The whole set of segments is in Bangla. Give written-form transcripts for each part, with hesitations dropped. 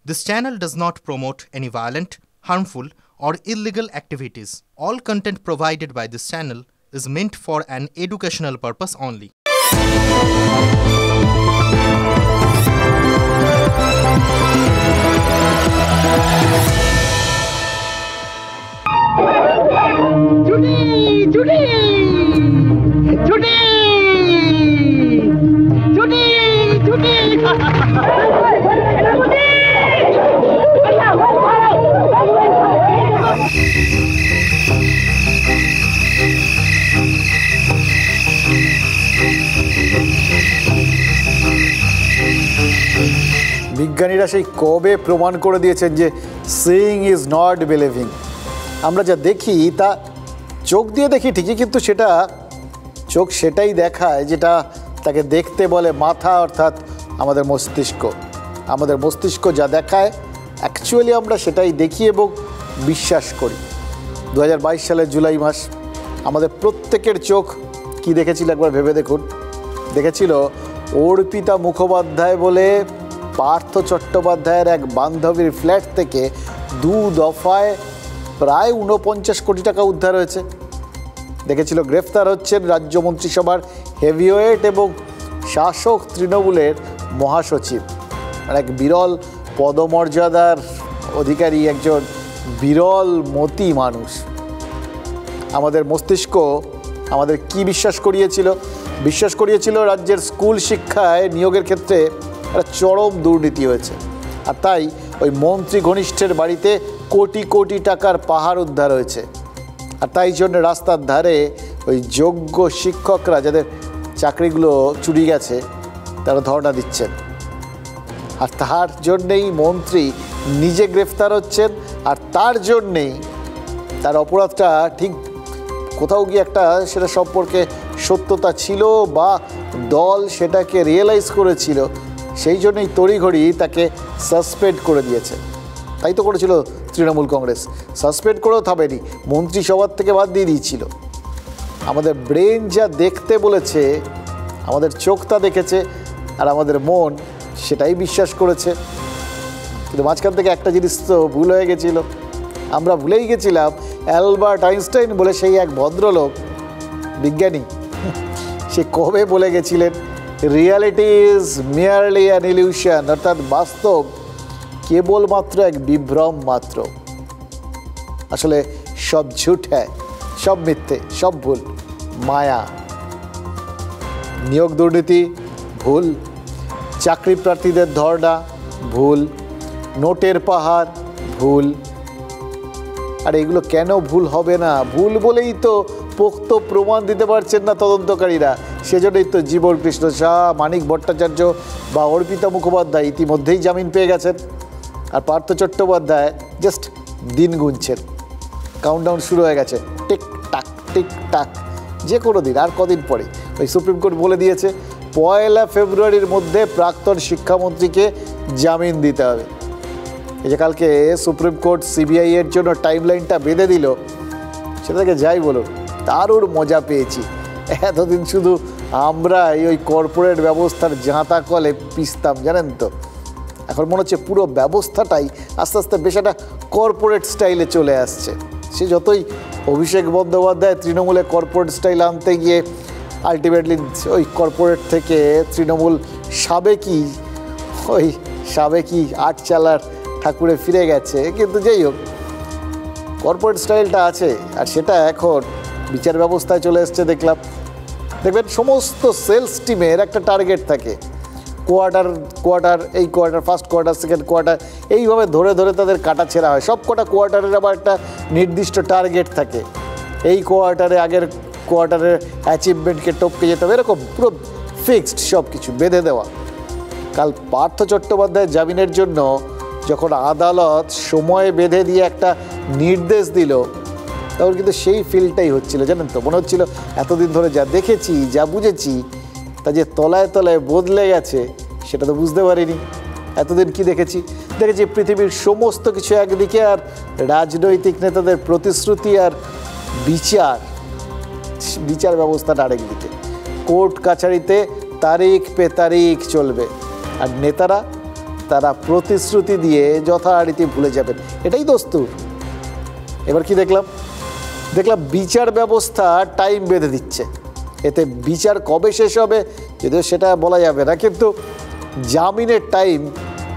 This channel does not promote any violent, harmful, or illegal activities. All content provided by this channel is meant for an educational purpose only. বিজ্ঞানীরা সেই কবে প্রমাণ করে দিয়েছেন যে সিইং ইজ নট বিলিভিং। আমরা যা দেখি তা চোখ দিয়ে দেখি ঠিকই, কিন্তু সেটা চোখ সেটাই দেখায় যেটা তাকে দেখতে বলে মাথা, অর্থাৎ আমাদের মস্তিষ্ক। আমাদের মস্তিষ্ক যা দেখায় অ্যাকচুয়ালি আমরা সেটাই দেখি এবং বিশ্বাস করি। 2022 সালের জুলাই মাস, আমাদের প্রত্যেকের চোখ কি দেখেছিল একবার ভেবে দেখুন। দেখেছিল অর্পিতা মুখোপাধ্যায় বলে পার্থ চট্টোপাধ্যায়ের এক বান্ধবীর ফ্ল্যাট থেকে 2 দফায় প্রায় 49 কোটি টাকা উদ্ধার হয়েছে। দেখেছিল গ্রেফতার হচ্ছেন রাজ্য মন্ত্রিসভার হেভিওয়েট এবং শাসক তৃণমূলের মহাসচিব, আর এক বিরল পদমর্যাদার অধিকারী, একজন বিরল মতি মানুষ। আমাদের মস্তিষ্ক আমাদের কি বিশ্বাস করিয়েছিল রাজ্যের স্কুল শিক্ষায় নিয়োগের ক্ষেত্রে একটা চরম দুর্নীতি হয়েছে, আর তাই ওই মন্ত্রী ঘনিষ্ঠের বাড়িতে কোটি কোটি টাকার পাহাড় উদ্ধার হয়েছে। আর তাই জন্য রাস্তার ধারে ওই যোগ্য শিক্ষকরা যাদের চাকরিগুলো চুরি গেছে তারা ধর্ণা দিচ্ছেন, আর তার জন্যেই মন্ত্রী নিজে গ্রেফতার হচ্ছেন। আর তার জন্যেই তার অপরাধটা ঠিক কোথাও গিয়ে একটা সেটা সম্পর্কে সত্যতা ছিল বা দল সেটাকে রিয়েলাইজ করেছিল, সেই জন্যই তড়িঘড়ি তাকে সাসপেন্ড করে দিয়েছে। তাই তো করেছিল তৃণমূল কংগ্রেস, সাসপেন্ড করেও থামেনি, মন্ত্রিসভার থেকে বাদ দিয়ে দিয়েছিল। আমাদের ব্রেন যা দেখতে বলেছে, আমাদের চোখ তা দেখেছে, আর আমাদের মন সেটাই বিশ্বাস করেছে। কিন্তু মাঝখান থেকে একটা জিনিস তো ভুল হয়ে গেছিল, আমরা ভুলেই গেছিলাম অ্যালবার্ট আইনস্টাইন বলে সেই এক ভদ্রলোক বিজ্ঞানী, সে কবে বলে গেছিলেন reality is merely an illusion, অর্থাৎ বাস্তব কেবলমাত্র এক বিভ্রম মাত্র। আসলে সব ঝুট হ্যায়, সব মিথ্যে, সব ভুল, মায়া। নিয়োগ দুর্নীতি ভুল, চাকরি প্রার্থীদের ধর্ণা ভুল, নোটের পাহাড় ভুল। আর এগুলো কেন ভুল হবে না? ভুল বলেই তো পোক্ত প্রমাণ দিতে পারছেন না তদন্তকারীরা। সেজন্যই তো জীবন কৃষ্ণ শাহ, মানিক ভট্টাচার্য বা অর্পিতা মুখোপাধ্যায় ইতিমধ্যেই জামিন পেয়ে গেছেন, আর পার্থ চট্টোপাধ্যায় জাস্ট দিন গুনছেন। কাউন্টডাউন শুরু হয়ে গেছে, টিক টাক টিক টাক, যে কোনো দিন, আর কদিন পরে ওই সুপ্রিম কোর্ট বলে দিয়েছে 1 ফেব্রুয়ারির মধ্যে প্রাক্তন শিক্ষামন্ত্রীকে জামিন দিতে হবে। এই যে কালকে সুপ্রিম কোর্ট সিবিআই এর জন্য টাইমলাইনটা বেঁধে দিল, সেটা থেকে যাই বলো দারুণ মজা পেয়েছি। এতদিন শুধু আমরা ওই কর্পোরেট ব্যবস্থার জাঁতা কলে পিসতাম, জানেন তো। এখন মনে হচ্ছে পুরো ব্যবস্থাটাই আস্তে আস্তে বেশ একটা কর্পোরেট স্টাইলে চলে আসছে। সে যতই অভিষেক বন্দ্যোপাধ্যায় তৃণমূলে কর্পোরেট স্টাইল আনতে গিয়ে আলটিমেটলি ওই কর্পোরেট থেকে তৃণমূল সাবেকি আটচালার ঠাকুরে ফিরে গেছে, কিন্তু যাই হোক কর্পোরেট স্টাইলটা আছে, আর সেটা এখন বিচার ব্যবস্থায় চলে এসছে। দেখবেন সমস্ত সেলস টিমের একটা টার্গেট থাকে, কোয়ার্টার, এই quarter, first quarter, second quarter, এইভাবে ধরে ধরে তাদের কাটা ছেঁড়া হয়। সব কটা কোয়ার্টারের আবার একটা নির্দিষ্ট টার্গেট থাকে, এই কোয়ার্টারে আগের কোয়ার্টারের অ্যাচিভমেন্টকে টপকে যেতে হবে, এরকম পুরো ফিক্সড সব কিছু বেঁধে দেওয়া। কাল পার্থ চট্টোপাধ্যায়ের জামিনের জন্য যখন আদালত সময় বেঁধে দিয়ে একটা নির্দেশ দিল, তখন কিন্তু সেই ফিলটাই হচ্ছিল, জানেন তো। মনে হচ্ছিল এতদিন ধরে যা দেখেছি, যা বুঝেছি, তা যে তলায় তলায় বদলে গেছে সেটা তো বুঝতে পারিনি। এতদিন কি দেখেছি পৃথিবীর সমস্ত কিছু একদিকে, আর রাজনৈতিক নেতাদের প্রতিশ্রুতি আর বিচার ব্যবস্থাটা আরেকদিকে। কোর্ট কাছারিতে তারিখ পে তারিখ চলবে, আর নেতারা তারা প্রতিশ্রুতি দিয়ে যথারীতি ভুলে যাবেন, এটাই দস্তুর। এবার কি দেখলাম বিচার ব্যবস্থা টাইম বেঁধে দিচ্ছে। এতে বিচার কবে শেষ হবে যদিও সেটা বলা যাবে না, কিন্তু জামিনের টাইম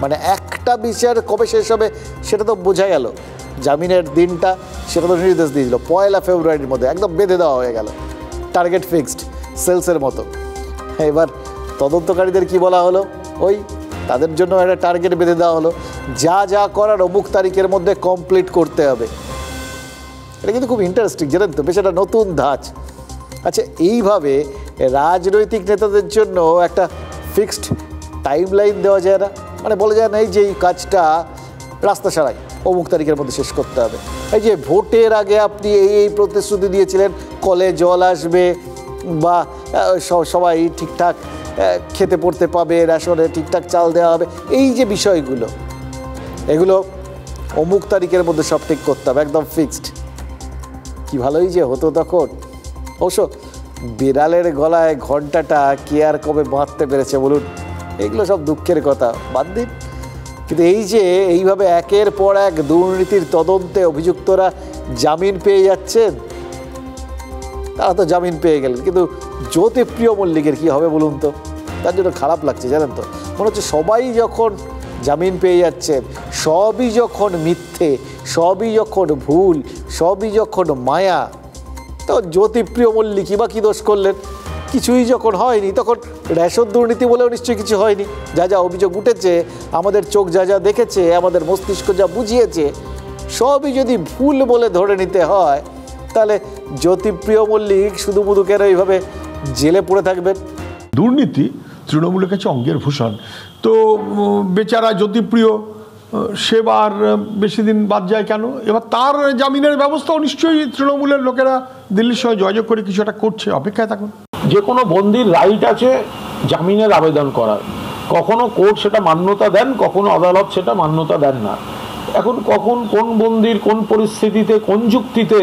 মানে একটা বিচার কবে শেষ হবে সেটা তো বোঝা গেল। জামিনের দিনটা সেটা তো নির্দেশ দিয়েছিল 1 ফেব্রুয়ারির মধ্যে, একদম বেঁধে দেওয়া হয়ে গেল, টার্গেট ফিক্সড, সেলসের মতো। এবার তদন্তকারীদের কি বলা হলো, ওই তাদের জন্য একটা টার্গেট বেঁধে দেওয়া হলো, যা করার অমুক তারিখের মধ্যে কমপ্লিট করতে হবে। এটা কিন্তু খুব ইন্টারেস্টিং, জানেন তো, বেশ একটা নতুন ধাঁচ। আচ্ছা, এইভাবে রাজনৈতিক নেতাদের জন্য একটা ফিক্সড টাইম লাইন দেওয়া যায় না, মানে বলা যায় না এই যে এই কাজটা রাস্তা সারাই অমুক তারিখের মধ্যে শেষ করতে হবে। এই যে ভোটের আগে আপনি এই প্রতিশ্রুতি দিয়েছিলেন কলে জল আসবে বা সবাই ঠিকঠাক খেতে পড়তে পাবে, রেশনে ঠিকঠাক চাল দেওয়া হবে, এই যে বিষয়গুলো এগুলো অমুক তারিখের মধ্যে সব ঠিক করতে হবে, একদম ফিক্সড। কি ভালোই যে হতো তখন। অবশ্য বিড়ালের গলায় ঘন্টাটা কে আর কবে বাঁধতে পেরেছে বলুন, এগুলো সব দুঃখের কথা, বাদ দিন। কিন্তু এই যে এইভাবে একের পর এক দুর্নীতির তদন্তে অভিযুক্তরা জামিন পেয়ে যাচ্ছেন, তারা তো জামিন পেয়ে গেলেন, কিন্তু জ্যোতিপ্রিয় মল্লিকের কি হবে বলুন তো? তার জন্য খারাপ লাগছে, জানেন তো, মনে হচ্ছে সবাই যখন জামিন পেয়ে যাচ্ছেন, সবই যখন মিথ্যে, সবই যখন ভুল, সবই যখন মায়া, তো জ্যোতিপ্রিয় মল্লিকই বা কী দোষ করলেন? কিছুই যখন হয়নি তখন রেশন দুর্নীতি বলেও নিশ্চয়ই কিছু হয়নি। যা অভিযোগ উঠেছে, আমাদের চোখ যা দেখেছে, আমাদের মস্তিষ্ক যা বুঝিয়েছে, সবই যদি ভুল বলে ধরে নিতে হয়, তাহলে জ্যোতিপ্রিয় মল্লিক শুধু কেন এইভাবে জেলে পড়ে থাকবেন? দুর্নীতি তৃণমূলের কাছে অঙ্গের ভূষণ। তো বেচারা জ্যোতিপ্রিয় সেবার বেশি দিন বাদ যায় কেন? এবার তার জামিনের ব্যবস্থাও নিশ্চয়ই তৃণমূলের লোকেরা দিল্লির সঙ্গে যোগাযোগ করে কিছু একটা করছে, অপেক্ষায় থাকুন। যে কোনো বন্দির রাইট আছে জামিনের আবেদন করার, কখনো কোর্ট সেটা মান্যতা দেন, কখনো আদালত সেটা মান্যতা দেন না। এখন কখন কোন বন্দির কোন পরিস্থিতিতে কোন যুক্তিতে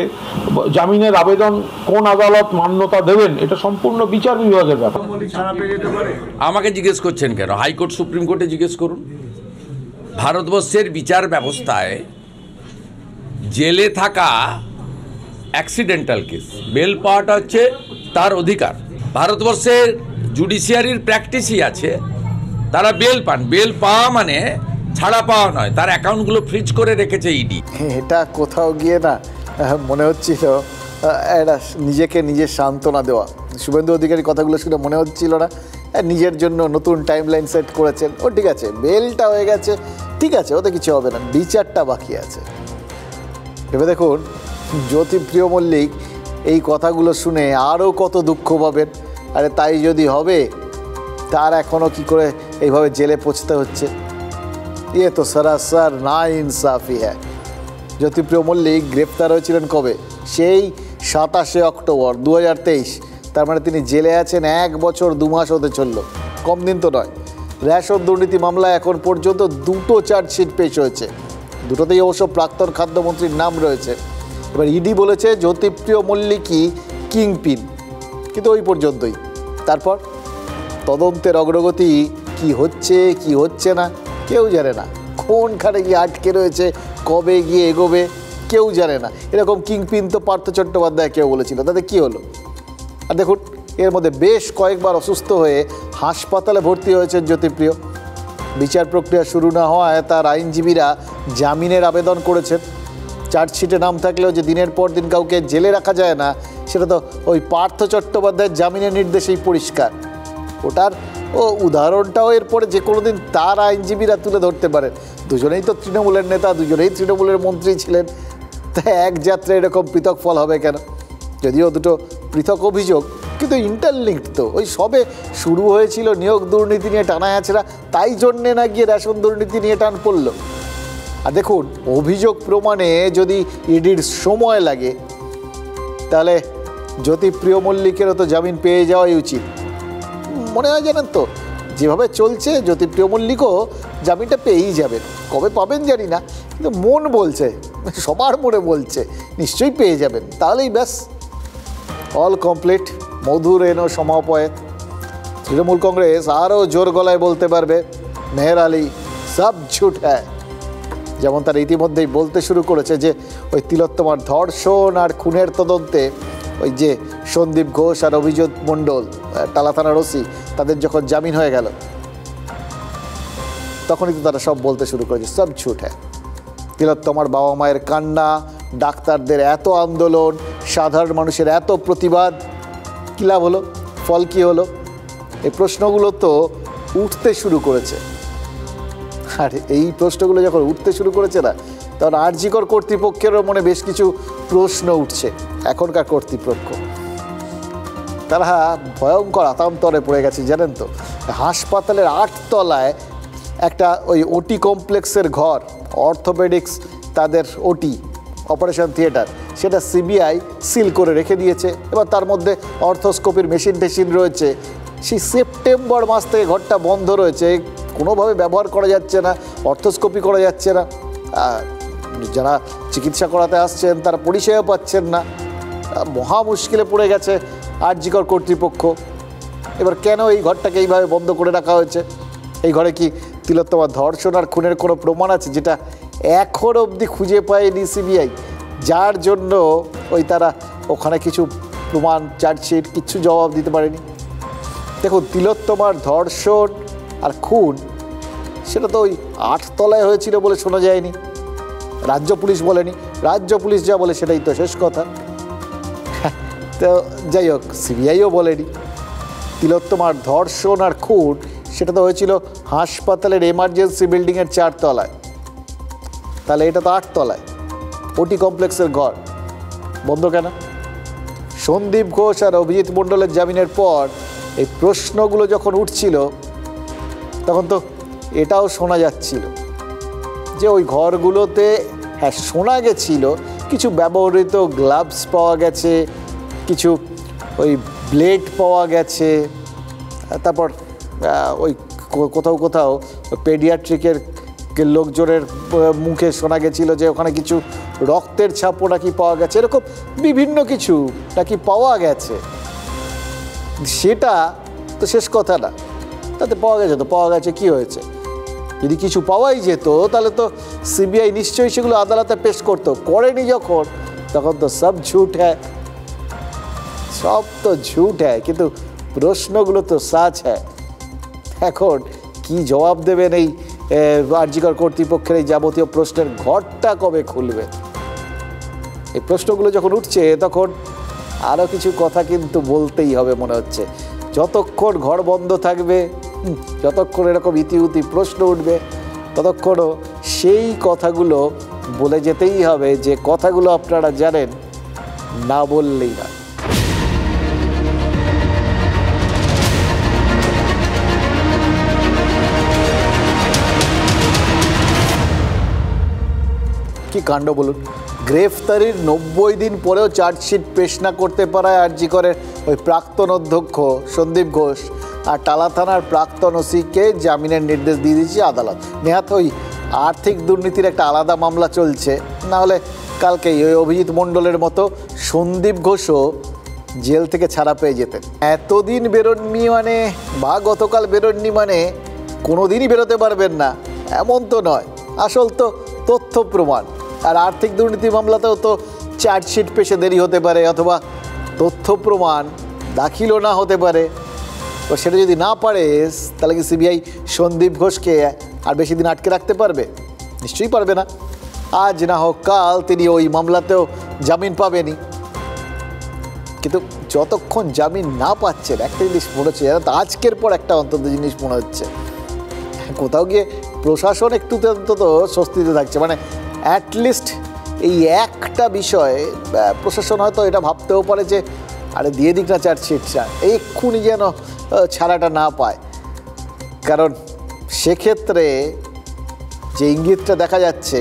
জামিনের আবেদন কোন আদালত মান্যতা দেবেন, এটা সম্পূর্ণ বিচার বিভাগের ব্যাপার। আমাকে জিজ্ঞেস করছেন কেন? হাইকোর্ট সুপ্রিম কোর্টে জিজ্ঞেস করুন। ভারতবর্ষের বিচার ব্যবস্থায় জেলে থাকা অ্যাক্সিডেন্টাল কেস, বেল পাওয়াটা হচ্ছে তার অধিকার। ভারতবর্ষের জুডিশিয়ারির প্র্যাকটিসই আছে, তারা বেল পান, বেল পাওয়া মানে ছাড়া পাওয়া নয়, তার অ্যাকাউন্টগুলো ফ্রিজ করে রেখেছে ইডি। এটা কোথাও গিয়ে না মনে হচ্ছিল এটা নিজেকে নিজের সান্ত্বনা দেওয়া। শুভেন্দু অধিকারীর কথাগুলো শুনে মনে হচ্ছিল না নিজের জন্য নতুন টাইম লাইন সেট করেছেন, ও ঠিক আছে বেলটা হয়ে গেছে, ঠিক আছে ওতে কিছু হবে না, বিচারটা বাকি আছে। ভেবে দেখুন জ্যোতিপ্রিয় মল্লিক এই কথাগুলো শুনে আরও কত দুঃখ পাবেন। আরে তাই যদি হবে, তার এখনও কি করে এইভাবে জেলে পৌঁছতে হচ্ছে? ইয়ে তো সরাসর না ইনসাফি হ্যাঁ। জ্যোতিপ্রিয় মল্লিক গ্রেপ্তার হয়েছিলেন কবে? সেই 27 অক্টোবর 2023। তার মানে তিনি জেলে আছেন 1 বছর 2 মাস হতে চলল, কম দিন তো নয়। রেশন দুর্নীতি মামলায় এখন পর্যন্ত 2টো চার্জশিট পেশ হয়েছে, দুটোতেই অবশ্য প্রাক্তন খাদ্যমন্ত্রীর নাম রয়েছে। এবার ইডি বলেছে জ্যোতিপ্রিয় মল্লিকই কিংপিন, কিন্তু ওই পর্যন্তই। তারপর তদন্তের অগ্রগতি কি হচ্ছে কি হচ্ছে না কেউ জানে না, কোনখানে গিয়ে আটকে রয়েছে, কবে গিয়ে এগোবে কেউ জানে না। এরকম কিংপিন তো পার্থ চট্টোপাধ্যায় কেউ বলেছিল, তাতে কি হলো? আর দেখুন এর মধ্যে বেশ কয়েকবার অসুস্থ হয়ে হাসপাতালে ভর্তি হয়েছেন জ্যোতিপ্রিয়। বিচার প্রক্রিয়া শুরু না হওয়ায় তার আইনজীবীরা জামিনের আবেদন করেছেন। চার্জশিটে নাম থাকলেও যে দিনের পর দিন কাউকে জেলে রাখা যায় না, সেটা তো ওই পার্থ চট্টোপাধ্যায়ের জামিনের নির্দেশেই পরিষ্কার। ওটার উদাহরণটাও এরপরে যে কোনো দিন তার আইনজীবীরা তুলে ধরতে পারেন। দুজনেই তো তৃণমূলের নেতা, দুজনেই তৃণমূলের মন্ত্রী ছিলেন, তাই এক যাত্রায় এরকম পৃথক ফল হবে কেন? যদিও দুটো পৃথক অভিযোগ, কিন্তু ইন্টারলিঙ্কড তো। ওই সবে শুরু হয়েছিল নিয়োগ দুর্নীতি নিয়ে টানা আছড়া, তাই জন্যে না গিয়ে রেশন দুর্নীতি নিয়ে টান পড়ল। আর দেখুন অভিযোগ প্রমাণে যদি ইডির সময় লাগে, তাহলে জ্যোতিপ্রিয় মল্লিকেরও তো জামিন পেয়ে যাওয়াই উচিত মনে হয়। জানেন তো যেভাবে চলছে জ্যোতিপ্রিয় মল্লিকও জামিনটা পেয়েই যাবেন, কবে পাবেন জানি না, কিন্তু মন বলছে, সবার মনে বলছে নিশ্চয়ই পেয়ে যাবেন। তাহলেই ব্যাস অল কমপ্লিট, মধুর এনো সমাপয়েত। তৃণমূল কংগ্রেস আরও জোর গলায় বলতে পারবে মেহের আলী সব ঝুট হ্যাঁ। যেমন তারা ইতিমধ্যেই বলতে শুরু করেছে যে ওই তিলোত্তমার ধর্ষণ আর খুনের তদন্তে ওই যে সন্দীপ ঘোষ আর অভিজিৎ মণ্ডল টালা থানার ওসি তাদের যখন জামিন হয়ে গেল তখনই তো তারা সব বলতে শুরু করেছে সব ঝুট হ্যাঁ। তিলোত্তমার বাবা মায়ের কান্না, ডাক্তারদের এত আন্দোলন, সাধারণ মানুষের এত প্রতিবাদ, কী লাভ হলো? ফল কী হলো? এই প্রশ্নগুলো তো উঠতে শুরু করেছে। আর এই প্রশ্নগুলো যখন উঠতে শুরু করেছে না, তখন আরজিকর কর্তৃপক্ষেরও মনে বেশ কিছু প্রশ্ন উঠছে। এখনকার কর্তৃপক্ষ তারা ভয়ঙ্কর আতান্তরে পড়ে গেছে জানেন তো। হাসপাতালের 8 তলায় একটা ওই ওটি কমপ্লেক্সের ঘর, অর্থোপেডিক্স তাদের ওটি অপারেশন থিয়েটার, সেটা সিবিআই সিল করে রেখে দিয়েছে। এবার তার মধ্যে অর্থোস্কোপির মেশিন টেশিন রয়েছে। সেই সেপ্টেম্বর মাস থেকে ঘরটা বন্ধ রয়েছে, কোনোভাবে ব্যবহার করা যাচ্ছে না, অর্থোস্কোপি করা যাচ্ছে না, যারা চিকিৎসা করাতে আসছেন তারা পরিষেবা পাচ্ছেন না। মহা মুশকিলে পড়ে গেছে আরজিকর কর্তৃপক্ষ। এবার কেন এই ঘরটাকে এইভাবে বন্ধ করে রাখা হয়েছে? এই ঘরে কি তিলোত্তমার ধর্ষণ আর খুনের কোনো প্রমাণ আছে যেটা এখন অবধি খুঁজে পায়নি সিবিআই, যার জন্য ওই তারা ওখানে কিছু প্রমাণ, চার্জশিট কিচ্ছু জবাব দিতে পারেনি? দেখুন, তিলোত্তমার ধর্ষণ আর খুন সেটা তো ওই 8 তলায় হয়েছিল বলে শোনা যায়নি, রাজ্য পুলিশ বলেনি। রাজ্য পুলিশ যা বলে সেটাই তো শেষ কথা। তো যাই হোক, সিবিআইও বলেনি। তিলোত্তমার ধর্ষণ আর খুন সেটা তো হয়েছিল হাসপাতালের এমার্জেন্সি বিল্ডিংয়ের 4 তলায়, তাহলে এটা তো 8 তলায় ওটি কমপ্লেক্সের ঘর, বন্ধ কেন? সন্দীপ ঘোষ আর অভিজিৎ মণ্ডলের জামিনের পর এই প্রশ্নগুলো যখন উঠছিল তখন তো এটাও শোনা যাচ্ছিল যে ওই ঘরগুলোতে হ্যাঁ শোনা গেছিল কিছু ব্যবহৃত গ্লাভস পাওয়া গেছে, কিছু ওই ব্লেড পাওয়া গেছে, তারপর ওই কোথাও কোথাও পেডিয়াট্রিকের লোকজনের মুখে শোনা গেছিল যে ওখানে কিছু রক্তের ছাপও নাকি পাওয়া গেছে, এরকম বিভিন্ন কিছু নাকি পাওয়া গেছে। সেটা তো শেষ কথা না, তাতে পাওয়া গেছে তো পাওয়া গেছে, কি হয়েছে? যদি কিছু পাওয়াই যেত তাহলে তো সিবিআই নিশ্চয়ই সেগুলো আদালতে পেশ করতো, করেনি যখন, তখন তো সব ঝুট হ্যায়, সব তো ঝুট হ্যায়, কিন্তু প্রশ্নগুলো তো সাচ হ্যায়। এখন কি জবাব দেবেন এই আরজিকর কর্তৃপক্ষের এই যাবতীয় প্রশ্নের ঘরটা কবে খুলবে? এই প্রশ্নগুলো যখন উঠছে তখন আরও কিছু কথা কিন্তু বলতেই হবে মনে হচ্ছে। যতক্ষণ ঘর বন্ধ থাকবে, যতক্ষণ এরকম ইতিউতি প্রশ্ন উঠবে, ততক্ষণও সেই কথাগুলো বলে যেতেই হবে যে কথাগুলো আপনারা জানেন, না বললেই না। কি কাণ্ড বলুন! গ্রেফতারির 90 দিন পরেও চার্জশিট পেশ না করতে পারায় আরজিকরের ওই প্রাক্তন অধ্যক্ষ সন্দীপ ঘোষ আর টালা থানার প্রাক্তন ওসিকে জামিনের নির্দেশ দিয়ে দিয়েছে আদালত। নেহাত ওই আর্থিক দুর্নীতির একটা আলাদা মামলা চলছে, নাহলে কালকেই ওই অভিজিৎ মণ্ডলের মতো সন্দীপ ঘোষও জেল থেকে ছাড়া পেয়ে যেতেন। এতদিন বেরোননি মানে বা গতকাল বেরোননি মানে কোনো দিনই বেরোতে পারবেন না এমন তো নয়। আসল তো তথ্য প্রমাণ, আর আর্থিক দুর্নীতি মামলাতেও তো চার্জশিট পেশে দেরি হতে পারে, অথবা তথ্য প্রমাণ দাখিলও না হতে পারে। তো সেটা যদি না পারে তাহলে কি সিবিআই সন্দীপ ঘোষকে আর বেশি দিন আটকে রাখতে পারবে? নিশ্চয়ই পারবে না। আজ না হোক কাল তিনি ওই মামলাতেও জামিন পাবেনই। কিন্তু যতক্ষণ জামিন না পাচ্ছেন একটা জিনিস মনে হচ্ছে, আজকের পর একটা অন্তত জিনিস মনে হচ্ছে, কোথাও গিয়ে প্রশাসন একটু অন্তত স্বস্তিতে থাকছে। মানে অ্যাটলিস্ট এই একটা বিষয়ে প্রশাসন হয়তো এটা ভাবতেও পারে যে আরে দিয়ে দিক না চার্জশিটটা, এক্ষুনি যেন ছাড়াটা না পায়। কারণ সেক্ষেত্রে যে ইঙ্গিতটা দেখা যাচ্ছে,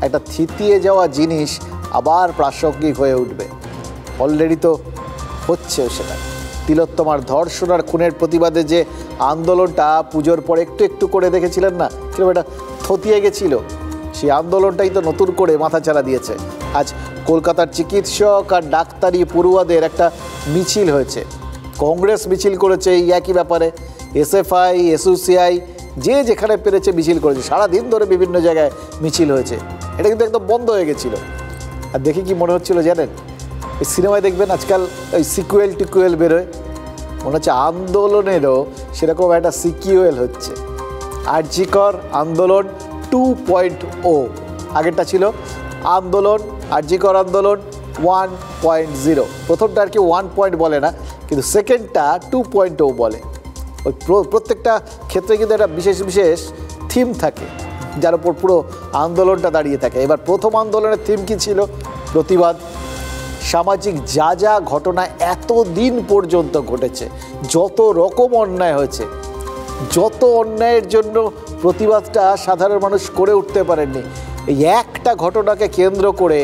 একটা থিতিয়ে যাওয়া জিনিস আবার প্রাসঙ্গিক হয়ে উঠবে। অলরেডি তো হচ্ছেও সেটা। তিলোত্তমার ধর্ষণ আর খুনের প্রতিবাদে যে আন্দোলনটা পুজোর পর একটু একটু করে দেখেছিলেন না, কিরকম এটা থতিয়ে গেছিল, সেই আন্দোলনটাই তো নতুন করে মাথাচাড়া দিয়েছে। আজ কলকাতার চিকিৎসক আর ডাক্তারি পড়ুয়াদের একটা মিছিল হয়েছে, কংগ্রেস মিছিল করেছে এই একই ব্যাপারে, এসএফআই, এসইউসিআই যে যেখানে পেরেছে মিছিল করেছে, সারাদিন ধরে বিভিন্ন জায়গায় মিছিল হয়েছে, এটা কিন্তু একদম বন্ধ হয়ে গেছিলো। আর দেখে কি মনে হচ্ছিল জানেন, এই সিনেমায় দেখবেন আজকাল ওই সিকুয়েল টিকুয়েল বেরোয়, মনে হচ্ছে আন্দোলনেরও সেরকম একটা সিকিউয়েল হচ্ছে। আরজি কর আন্দোলন 2.0, আগেরটা ছিল আন্দোলন আরজি কর আন্দোলন 1.0। প্রথমটা আর কি 1 বলে না, কিন্তু সেকেন্ডটা 2.0 বলে। ওই প্রত্যেকটা ক্ষেত্রে কিন্তু একটা বিশেষ বিশেষ থিম থাকে, যার উপর পুরো আন্দোলনটা দাঁড়িয়ে থাকে। এবার প্রথম আন্দোলনের থিম কী ছিল? প্রতিবাদ। সামাজিক যা যা ঘটনা এতদিন পর্যন্ত ঘটেছে, যত রকম অন্যায় হয়েছে, যত অন্যায়ের জন্য প্রতিবাদটা সাধারণ মানুষ করে উঠতে পারেননি, এই একটা ঘটনাকে কেন্দ্র করে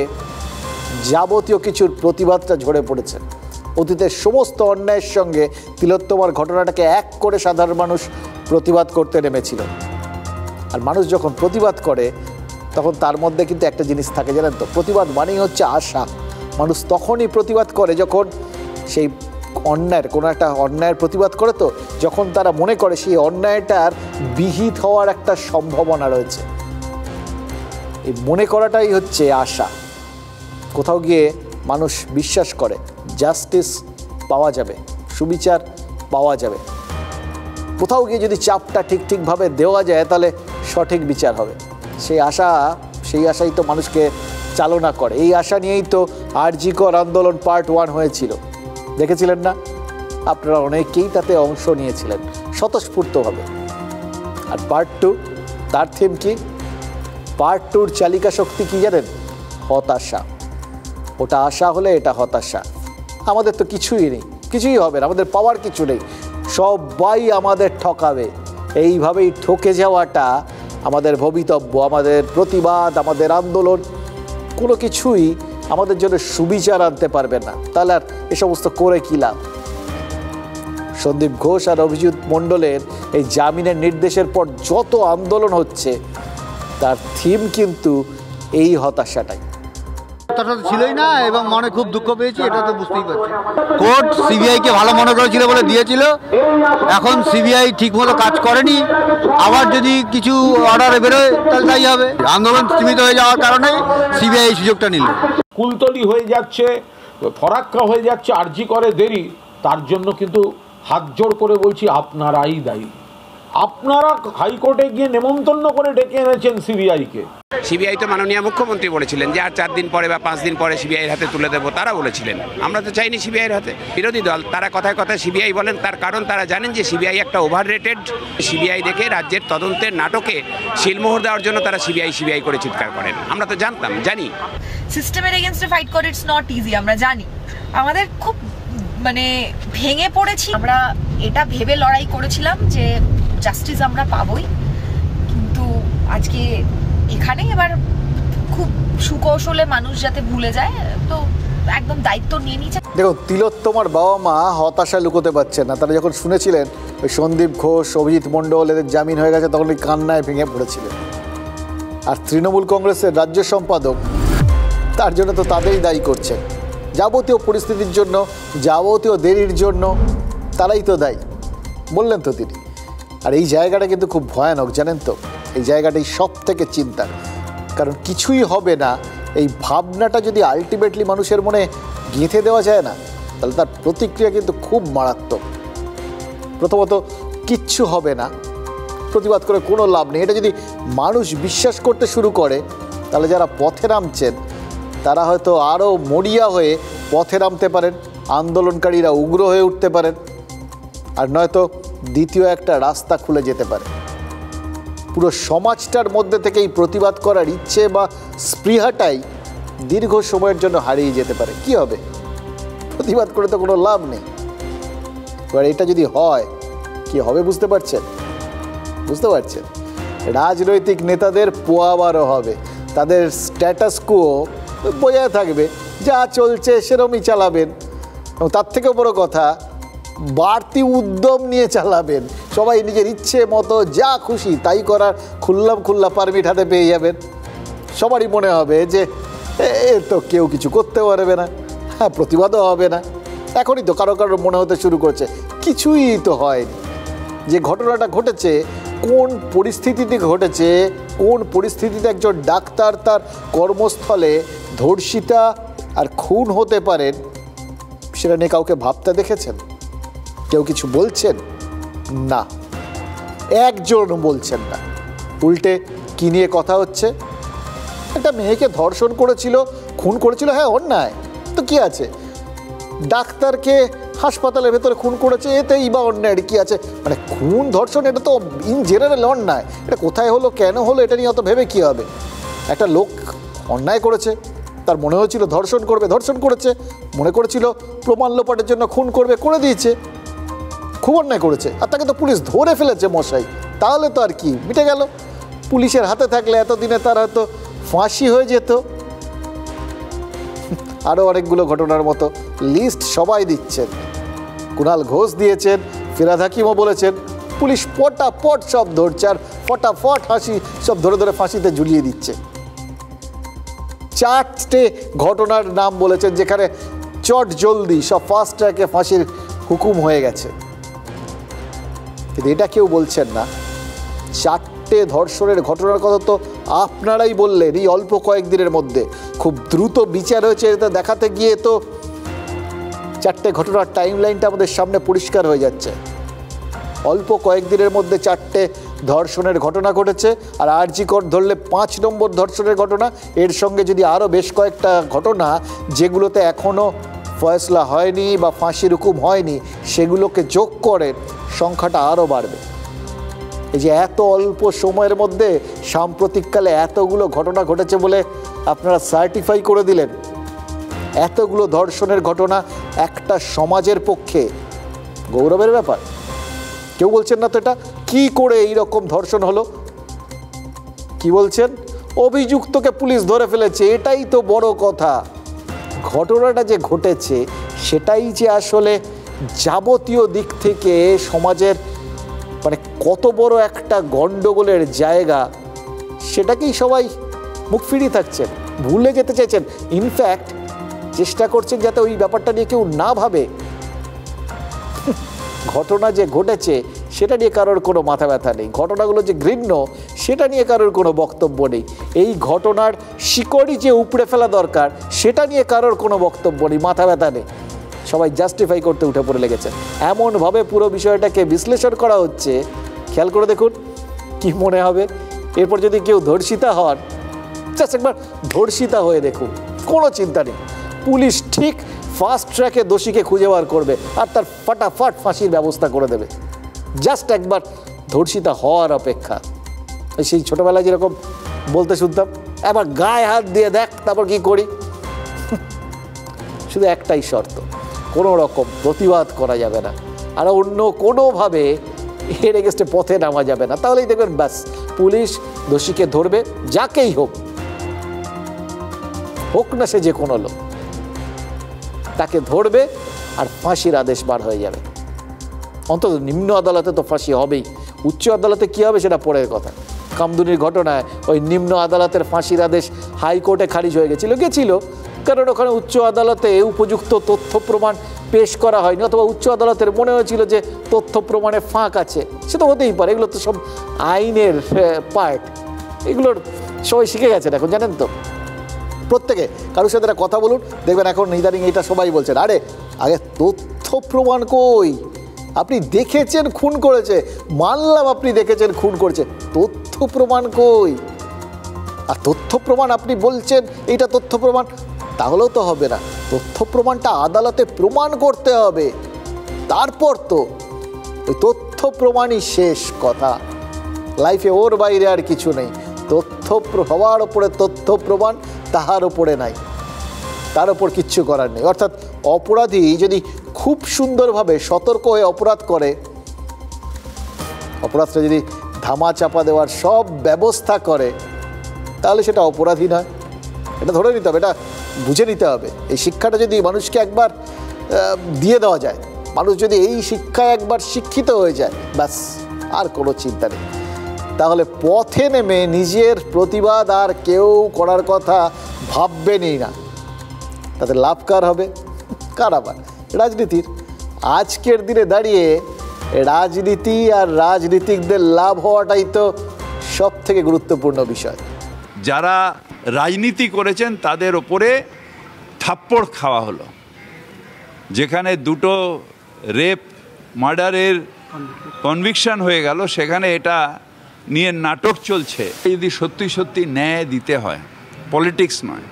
যাবতীয় কিছুর প্রতিবাদটা ঝরে পড়েছে। অতীতের সমস্ত অন্যায়ের সঙ্গে তিলোত্তমার ঘটনাটাকে এক করে সাধারণ মানুষ প্রতিবাদ করতে নেমেছিল। আর মানুষ যখন প্রতিবাদ করে তখন তার মধ্যে কিন্তু একটা জিনিস থাকে, জানেন তো, প্রতিবাদ মানেই হচ্ছে আশা। মানুষ তখনই প্রতিবাদ করে যখন সেই অন্যায়ের কোনো একটা অন্যায়ের প্রতিবাদ করে, তো যখন তারা মনে করে সেই অন্যায়টার বিহিত হওয়ার একটা সম্ভাবনা রয়েছে। এই মনে করাটাই হচ্ছে আশা। কোথাও গিয়ে মানুষ বিশ্বাস করে জাস্টিস পাওয়া যাবে, সুবিচার পাওয়া যাবে। কোথাও গিয়ে যদি চাপটা ঠিকভাবে দেওয়া যায় তাহলে সঠিক বিচার হবে। সেই আশাই তো মানুষকে চালনা করে। এই আশা নিয়েই তো আরজি কর আন্দোলন পার্ট 1 হয়েছিল, দেখেছিলেন না? আপনারা অনেকেই তাতে অংশ নিয়েছিলেন স্বতঃস্ফূর্তভাবে। আর পার্ট 2, তার থিম কি? পার্ট 2-র চালিকা শক্তি কি জানেন? হতাশা। ওটা আশা হলে এটা হতাশা। আমাদের তো কিছুই নেই, কিছুই হবে না, আমাদের পাওয়ার কিছু নেই, সবাই আমাদের ঠকাবে। এইভাবেই ঠকে যাওয়াটা আমাদের ভবিতব্য। আমাদের প্রতিবাদ, আমাদের আন্দোলন কোনো কিছুই আমাদের জন্য সুবিচার আনতে পারবে না। তাহলে আর এ সমস্ত করে কী লাভ? সন্দীপ ঘোষ আর অভিজিৎ মণ্ডলের এই জামিনের নির্দেশের পর যত আন্দোলন হচ্ছে তার থিম কিন্তু এই হতাশাটাই। হতাশা ছিলই না, এবং মনে খুব দুঃখ পেয়েছি, এটা তো বুঝতেই পারছি। কোর্ট সিবিআইকে ভালো মনে করেছিল বলে দিয়েছিল, এখন সিবিআই ঠিকমতো কাজ করেনি। আবার যদি কিছু অর্ডারে বেরোয় তাহলে তাই হবে। আন্দোলন সীমিত হয়ে যাওয়ার কারণে সিবিআই এই সুযোগটা নিল। কুলতলি হয়ে যাচ্ছে, ফরাক্কা হয়ে যাচ্ছে, আরজি করে দেরি, তার জন্য কিন্তু হাত জোড় করে বলছি আপনারাই দায়ী। আপনারা হাইকোর্টে গিয়ে নেমন্তন্ন করে ডেকে এনেছেন সিবিআইকে। সিবিআই তো মাননীয় মুখ্যমন্ত্রী বলেছিলেন যে আর 4 দিন পরে বা 5 দিন পরে সিবিআইয়ের হাতে তুলে দেবো, তারা বলেছিলেন। আমরা তো চাইনি সিবিআইয়ের হাতে। বিরোধী দল তারা কথায় কথায় সিবিআই বলেন, তার কারণ তারা জানেন যে সিবিআই একটা ওভার রেটেড। সিবিআই দেখে রাজ্যের তদন্তের নাটকে শিলমোহর দেওয়ার জন্য তারা সিবিআই করে চিৎকার করেন। আমরা তো জানি সিস্টেমের এগেইনস্টে ফাইট করে ইটস নট ইজি। আমরা জানি আমাদের খুব ভেঙে পড়েছি। আমরা এটা ভেবে লড়াই করেছিলাম যে জাস্টিস আমরা পাবোই, কিন্তু আজকে এখানে এবার খুব সুকৌশলে মানুষ যাতে ভুলে যায়, তো একদম দায়িত্ব নিয়ে নিচ্ছে। দেখুন, তিলোত্তমার বাবা মা হতাশা লুকোতে পারছেন না। তারা যখন শুনেছিলেন ওই সন্দীপ ঘোষ, অভিজিৎ মণ্ডল এদের জামিন হয়ে গেছে, তখন ওই কান্নায় ভেঙে পড়েছিলেন। আর তৃণমূল কংগ্রেসের রাজ্য সম্পাদক তার জন্য তো তাদেরই দায়ী করছেন। যাবতীয় পরিস্থিতির জন্য, যাবতীয় দেরির জন্য তারাই তো দায়ী বললেন তো তিনি। আর এই জায়গাটা কিন্তু খুব ভয়ানক, জানেন তো। এই জায়গাটাই সব থেকে চিন্তার, কারণ কিছুই হবে না এই ভাবনাটা যদি আলটিমেটলি মানুষের মনে গেঁথে দেওয়া যায় না, তাহলে তার প্রতিক্রিয়া কিন্তু খুব মারাত্মক। প্রথমত, কিচ্ছু হবে না, প্রতিবাদ করে কোনো লাভ নেই, এটা যদি মানুষ বিশ্বাস করতে শুরু করে, তাহলে যারা পথে নামছেন তারা হয়তো আরও মরিয়া হয়ে পথে নামতে পারেন, আন্দোলনকারীরা উগ্র হয়ে উঠতে পারেন, আর নয়তো দ্বিতীয় একটা রাস্তা খুলে যেতে পারে। পুরো সমাজটার মধ্যে থেকে এই প্রতিবাদ করার ইচ্ছে বা স্পৃহাটাই দীর্ঘ সময়ের জন্য হারিয়ে যেতে পারে। কি হবে? প্রতিবাদ করে তো কোনো লাভ নেই। এবার এটা যদি হয়, কি হবে বুঝতে পারছেন? রাজনৈতিক নেতাদের পোয়াবারও হবে, তাদের স্ট্যাটাস কুও বজায় থাকবে, যা চলছে সেরকমই চালাবেন। এবং তার থেকেও বড় কথা, বাড়তি উদ্যম নিয়ে চালাবেন। সবাই নিজের ইচ্ছে মতো যা খুশি তাই করার খুল্লা পারমিট হাতে পেয়ে যাবেন। সবারই মনে হবে যে এ তো কেউ কিছু করতে পারবে না, হ্যাঁ, প্রতিবাদও হবে না। এখনই তো কারো মনে হতে শুরু করছে কিছুই তো হয়নি। যে ঘটনাটা ঘটেছে কোন পরিস্থিতিতে ঘটেছে, কোন পরিস্থিতিতে একজন ডাক্তার তার কর্মস্থলে ধর্ষিতা আর খুন হতে পারেন, সেটা নিয়ে কাউকে ভাবতে দেখেছেন? কেউ কিছু বলছেন না, একজন বলছেন না। উল্টে কি নিয়ে কথা হচ্ছে? একটা মেয়েকে ধর্ষণ করেছিল, খুন করেছিল, হ্যাঁ অন্যায় তো কি আছে? ডাক্তারকে হাসপাতালের ভেতরে খুন করেছে, এতেই বা অন্যায় কি আছে? মানে খুন ধর্ষণ এটা তো ইন জেনারেল অন্যায়, এটা কোথায় হলো কেন হলো এটা নিয়ে অত ভেবে কী হবে? একটা লোক অন্যায় করেছে, তার মনে হয়েছিল ধর্ষণ করবে, ধর্ষণ করেছে, মনে করেছিল প্রমাণ লোপাটের জন্য খুন করবে, করে দিয়েছে, খুব অন্যায় করেছে, আর তাকে তো পুলিশ ধরে ফেলেছে মশাই, তাহলে তো আর কি মিটে গেল। পুলিশের হাতে থাকলে এতদিনে তার হয়তো ফাঁসি হয়ে যেত। আরও অনেকগুলো ঘটনার মতো লিস্ট সবাই দিচ্ছেন, কুণাল ঘোষ দিয়েছেন, ফিরহাদ হাকিমও বলেছেন, পুলিশ পটাপট সব ধরছে আর ফটাফট ফাঁসি সব ধরে ধরে ফাঁসিতে ঝুলিয়ে দিচ্ছে। 4টে ঘটনার নাম বলেছেন যেখানে চট জলদি সব ফাস্ট ট্র্যাকে ফাঁসির হুকুম হয়ে গেছে, কিন্তু এটা কেউ বলছেন না। 4টে ধর্ষণের ঘটনার কথা তো আপনারাই বললেন এই অল্প কয়েকদিনের মধ্যে, খুব দ্রুত বিচার হয়েছে এটা দেখাতে গিয়ে তো 4টে ঘটনার টাইম লাইনটা আমাদের সামনে পরিষ্কার হয়ে যাচ্ছে। অল্প কয়েকদিনের মধ্যে 4টে ধর্ষণের ঘটনা ঘটেছে, আর আরজি কোর্ট ধরলে 5 নম্বর ধর্ষণের ঘটনা। এর সঙ্গে যদি আরও বেশ কয়েকটা ঘটনা যেগুলোতে এখনও ফয়সলা হয়নি বা ফাঁসির হুকুম হয়নি সেগুলোকে যোগ করেন, সংখ্যাটা আরও বাড়বে। এই যে এত অল্প সময়ের মধ্যে সাম্প্রতিককালে এতগুলো ঘটনা ঘটেছে বলে আপনারা সার্টিফাই করে দিলেন, এতগুলো ধর্ষণের ঘটনা একটা সমাজের পক্ষে গৌরবের ব্যাপার। কেউ বলছেন না তো এটা কি করে এইরকম ধর্ষণ হলো? কি বলছেন? অভিযুক্তকে পুলিশ ধরে ফেলেছে, এটাই তো বড় কথা। ঘটনাটা যে ঘটেছে সেটাই যে আসলে যাবতীয় দিক থেকে সমাজের মানে কত বড় একটা গণ্ডগোলের জায়গা, সেটাকেই সবাই মুখ ফিরিয়ে থাকছেন, ভুলে যেতে চাইছেন। ইনফ্যাক্ট চেষ্টা করছেন যাতে ওই ব্যাপারটা নিয়ে কেউ না ভাবে। ঘটনা যে ঘটেছে সেটা নিয়ে কারোর কোনো মাথা ব্যথা নেই, ঘটনাগুলো যে ঘৃণ্য সেটা নিয়ে কারোর কোনো বক্তব্য নেই, এই ঘটনার শিকড়ই যে উপড়ে ফেলা দরকার সেটা নিয়ে কারোর কোনো বক্তব্য নেই, মাথা ব্যথা নেই। সবাই জাস্টিফাই করতে উঠে পড়ে লেগেছে। এমনভাবে পুরো বিষয়টাকে বিশ্লেষণ করা হচ্ছে, খেয়াল করে দেখুন কি মনে হবে। এরপর যদি কেউ ধর্ষিতা হন, জাস্ট একবার ধর্ষিতা হয়ে দেখুন, কোনো চিন্তা নেই, পুলিশ ঠিক ফাস্ট ট্র্যাকে দোষীকে খুঁজে বার করবে আর তার ফটাফট ফাঁসির ব্যবস্থা করে দেবে। জাস্ট একবার ধর্ষিতা হওয়ার অপেক্ষা। সেই ছোটোবেলায় যেরকম বলতে শুনতাম, একবার গায়ে হাত দিয়ে দেখ তারপর কি করি। শুধু একটাই শর্ত, কোনো রকম প্রতিবাদ করা যাবে না, আর অন্য কোনোভাবে এর এগেস্টে পথে নামা যাবে না। তাহলেই দেখবেন ব্যাস পুলিশ দোষীকে ধরবে, যাকেই হোক, হোক না সে যে কোনো লোক, তাকে ধরবে আর ফাঁসির আদেশ বার হয়ে যাবে। অন্তত নিম্ন আদালতে তো ফাঁসি হবেই, উচ্চ আদালতে কী হবে সেটা পরের কথা। কামদুনির ঘটনায় ওই নিম্ন আদালতের ফাঁসির আদেশ হাইকোর্টে খারিজ হয়ে গেছিল, কারণ ওখানে উচ্চ আদালতে উপযুক্ত তথ্য প্রমাণ পেশ করা হয়নি, অথবা উচ্চ আদালতের মনে হয়েছিল যে তথ্য প্রমাণে ফাঁক আছে। সে তো হতেই পারে, এগুলো তো সব আইনের পার্ট, এগুলোর সবাই শিখে গেছেন এখন, জানেন তো। প্রত্যেকে কারোর সাথে কথা বলুন, দেখবেন এখন ইদানিং এটা সবাই বলছেন, আরে আগে তথ্য প্রমাণ কই? আপনি দেখেছেন খুন করেছে, মানলাম আপনি দেখেছেন খুন করেছে, তথ্য প্রমাণ কই? আর তথ্য প্রমাণ আপনি বলছেন এইটা তথ্য প্রমাণ, তাহলেও তো হবে না, তথ্য প্রমাণটা আদালতে প্রমাণ করতে হবে, তারপর তো ওই তথ্য প্রমাণই শেষ কথা। লাইফে ওর বাইরে আর কিছু নেই, তথ্য হওয়ার ওপরে তথ্য প্রমাণ, তাহার ওপরে নাই, তার ওপর কিচ্ছু করার নেই। অর্থাৎ অপরাধী যদি খুব সুন্দরভাবে সতর্ক হয়ে অপরাধ করে, অপরাধটা যদি ধামা চাপা দেওয়ার সব ব্যবস্থা করে, তাহলে সেটা অপরাধী নয়। এটা ধরে নিতে হবে, এটা বুঝে নিতে হবে। এই শিক্ষাটা যদি মানুষকে একবার দিয়ে দেওয়া যায়, মানুষ যদি এই শিক্ষায় একবার শিক্ষিত হয়ে যায়, ব্যাস আর কোনো চিন্তা নেই। তাহলে পথে নেমে নিজের প্রতিবাদ আর কেউ করার কথা ভাববেনই না। তাদের লাভ কার হবে? কার? আবার রাজনীতির। আজকের দিনে দাঁড়িয়ে রাজনীতি আর রাজনীতিকদের লাভ হওয়াটাই তো সব থেকে গুরুত্বপূর্ণ বিষয়। যারা রাজনীতি করেছেন তাদের ওপরে থাপ্পড় খাওয়া হলো, যেখানে দুটো রেপ মার্ডারের কনভিকশন হয়ে গেল, সেখানে এটা নিয়ে নাটক চলছে। যদি সত্যি সত্যি ন্যায় দিতে হয়, পলিটিক্স নয়,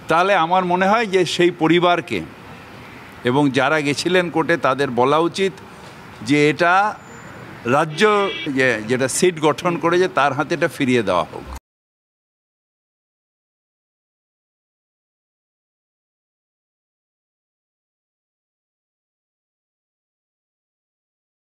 তাহলে আমার মনে হয় যে সেই পরিবারকে এবং যারা গেছিলেন কোর্টে তাদের বলা উচিত যে এটা রাজ্য যেটা সিট গঠন করেছে তার হাতে এটা ফিরিয়ে দেওয়া হোক।